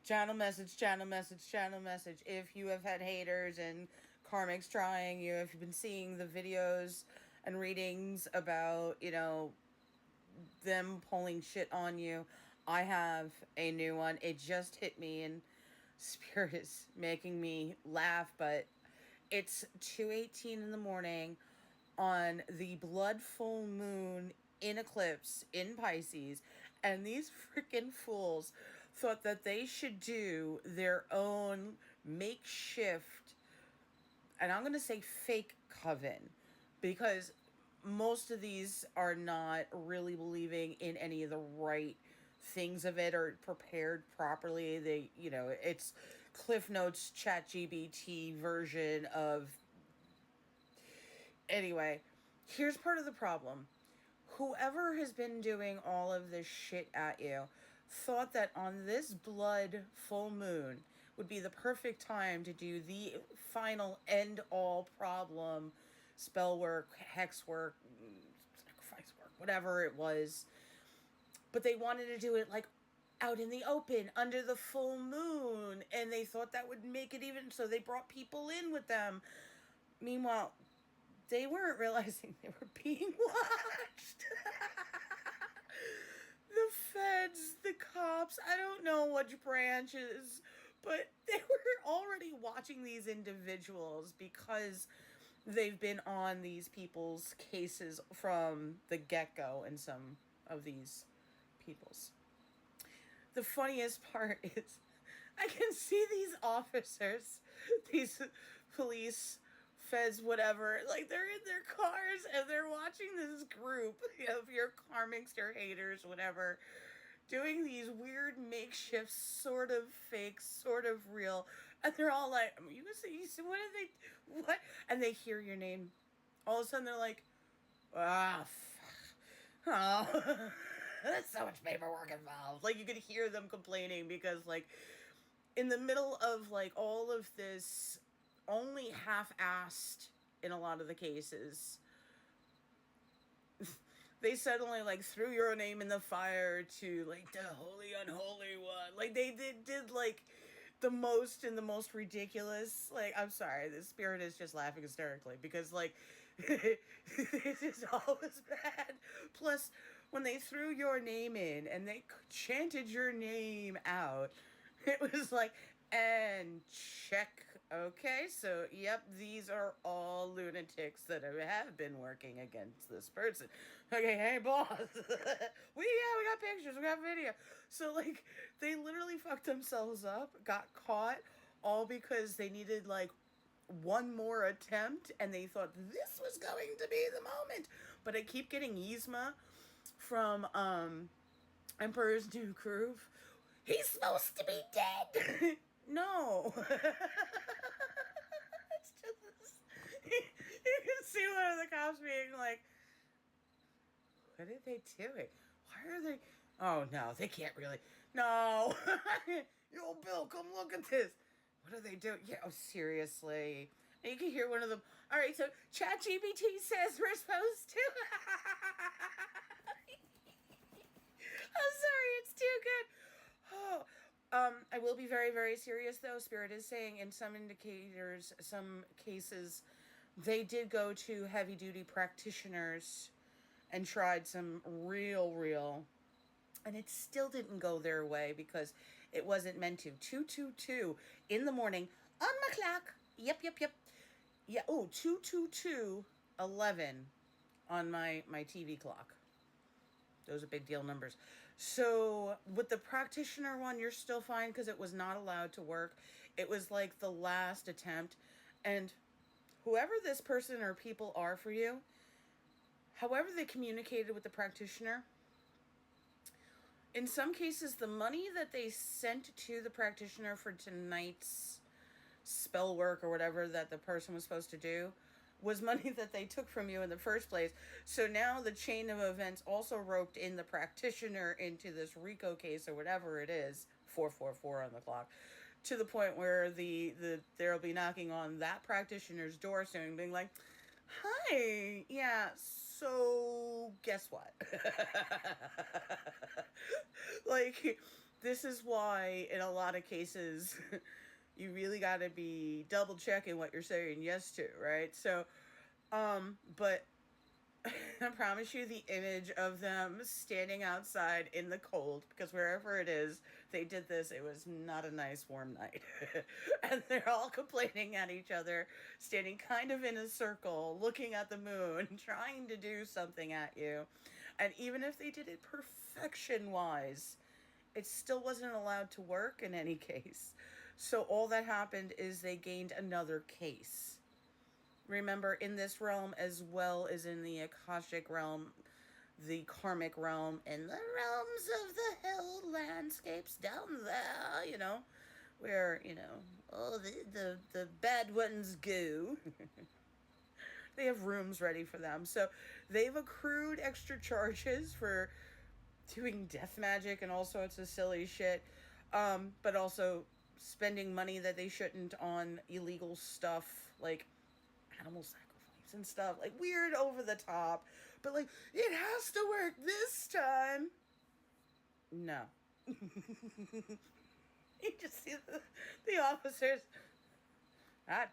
Channel message, channel message, channel message. If you have had haters and karmics trying you, if you've been seeing the videos and readings about, them pulling shit on you, I have a new one. It just hit me, and Spirit is making me laugh, but it's 2:18 in the morning on the blood full moon in eclipse in Pisces, and these freaking fools thought that they should do their own makeshift, and I'm going to say fake coven, because most of these are not really believing in any of the right things of it or prepared properly. It's Cliff Notes chat GBT version of. Anyway, here's part of the problem. Whoever has been doing all of this shit at you thought that on this blood full moon would be the perfect time to do the final end all problem spell work, hex work, sacrifice work, whatever it was. But they wanted to do it like out in the open under the full moon, and they thought that would make it even, so they brought people in with them. Meanwhile, they weren't realizing they were being watched. The feds, the cops, I don't know which branches, but they were already watching these individuals because they've been on these people's cases from the get-go, and some of these people's. The funniest part is I can see these officers, these police, feds, whatever, like they're in their cars and they're watching this group of your karmics, your haters, whatever, doing these weird makeshift, sort of fake, sort of real, and they're all like, you see, what are they, what? And they hear your name. All of a sudden they're like, fuck. Oh, there's so much paperwork involved. Like, you could hear them complaining because, like, in the middle of, like, all of this, only half-assed in a lot of the cases, they suddenly, like, threw your name in the fire to, like, the holy unholy one. Like, they did like, the most and the most ridiculous. Like, I'm sorry, the Spirit is just laughing hysterically because, like, this is always bad. Plus, when they threw your name in and they chanted your name out, it was like, and check. Okay, so, yep, these are all lunatics that have been working against this person. Okay, hey, boss. we got pictures, we got video. So, like, they literally fucked themselves up, got caught, all because they needed, like, one more attempt, and they thought this was going to be the moment. But I keep getting Yzma from Emperor's New Groove. He's supposed to be dead. No. It's just this. You can see one of the cops being like, what are they doing? Why are they? Oh, no, they can't really. No. Yo, Bill, come look at this. What are they doing? Yeah, oh, seriously. And you can hear one of them. All right, so ChatGPT says we're supposed to. I'm sorry, it's too good. Oh, I will be very, very serious, though. Spirit is saying in some indicators, some cases, they did go to heavy-duty practitioners and tried some real, and it still didn't go their way because it wasn't meant to. 222 in the morning on my clock. Yep. Yeah, oh, 222:11 on my TV clock. Those are big deal numbers. So with the practitioner one, you're still fine because it was not allowed to work. It was like the last attempt. And whoever this person or people are for you, however they communicated with the practitioner, in some cases, the money that they sent to the practitioner for tonight's spell work or whatever that the person was supposed to do was money that they took from you in the first place. So now the chain of events also roped in the practitioner into this RICO case or whatever it is, 444 on the clock, to the point where they'll be knocking on that practitioner's door soon, being like, hi, yeah, so guess what? Like, This is why, in a lot of cases, you really got to be double checking what you're saying yes to, right? So, but I promise you, the image of them standing outside in the cold, because wherever it is, they did this, it was not a nice warm night. And they're all complaining at each other, standing kind of in a circle, looking at the moon, trying to do something at you. And even if they did it perfection wise, it still wasn't allowed to work in any case. So all that happened is they gained another case. Remember, in this realm as well as in the Akashic realm, the karmic realm, and the realms of the hell landscapes down there, where, oh, the bad ones go. They have rooms ready for them. So they've accrued extra charges for doing death magic and all sorts of silly shit, but also spending money that they shouldn't on illegal stuff like animal sacrifice and stuff, like weird over the top, but like, it has to work this time. No. You just see the officers. How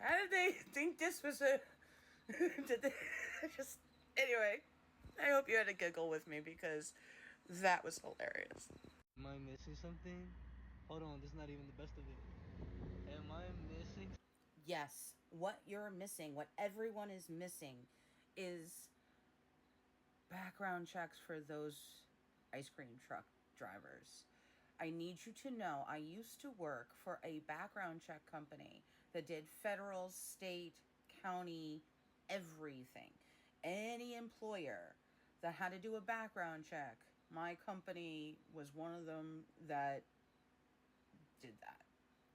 did they think this was a did they just anyway, I hope you had a giggle with me because that was hilarious. Am I missing something? Hold on, this is not even the best of it. Am I missing? Yes, what you're missing, what everyone is missing, is background checks for those ice cream truck drivers. I need you to know I used to work for a background check company that did federal, state, county, everything. Any employer that had to do a background check, my company was one of them that did that.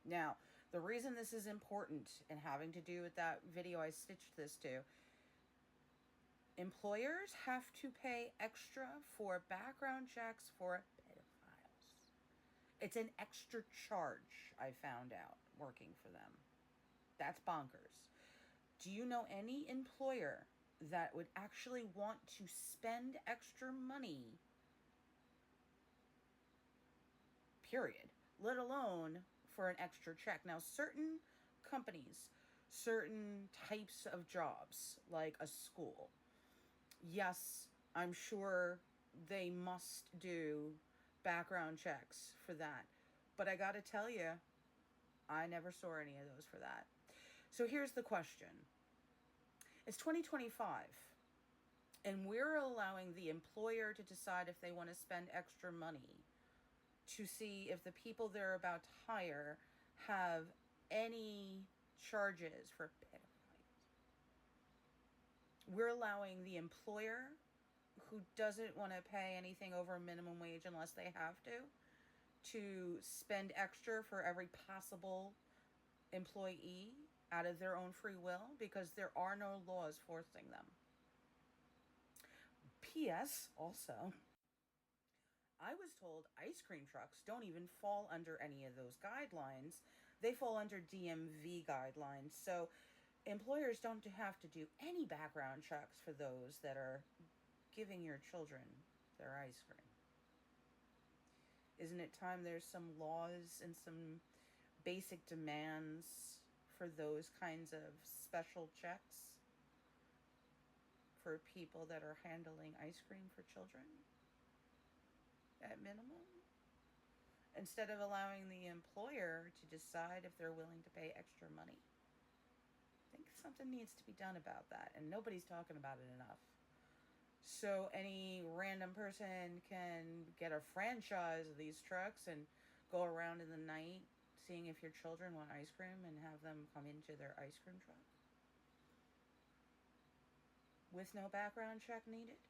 Now, the reason this is important and having to do with that video I stitched this to, employers have to pay extra for background checks for pedophiles. It's an extra charge, I found out working for them. That's bonkers. Do you know any employer that would actually want to spend extra money, period, let alone for an extra check? Now, certain companies, certain types of jobs, like a school, yes, I'm sure they must do background checks for that. But I gotta tell you, I never saw any of those for that. So here's the question. It's 2025, and we're allowing the employer to decide if they want to spend extra money to see if the people they're about to hire have any charges for pedophiles. We're allowing the employer who doesn't want to pay anything over minimum wage unless they have to spend extra for every possible employee out of their own free will because there are no laws forcing them. P.S. Also, I was told ice cream trucks don't even fall under any of those guidelines. They fall under DMV guidelines. So employers don't have to do any background checks for those that are giving your children their ice cream. Isn't it time there's some laws and some basic demands for those kinds of special checks for people that are handling ice cream for children at minimum? Instead of allowing the employer to decide if they're willing to pay extra money. I think something needs to be done about that, and nobody's talking about it enough. So any random person can get a franchise of these trucks and go around in the night seeing if your children want ice cream and have them come into their ice cream truck with no background check needed?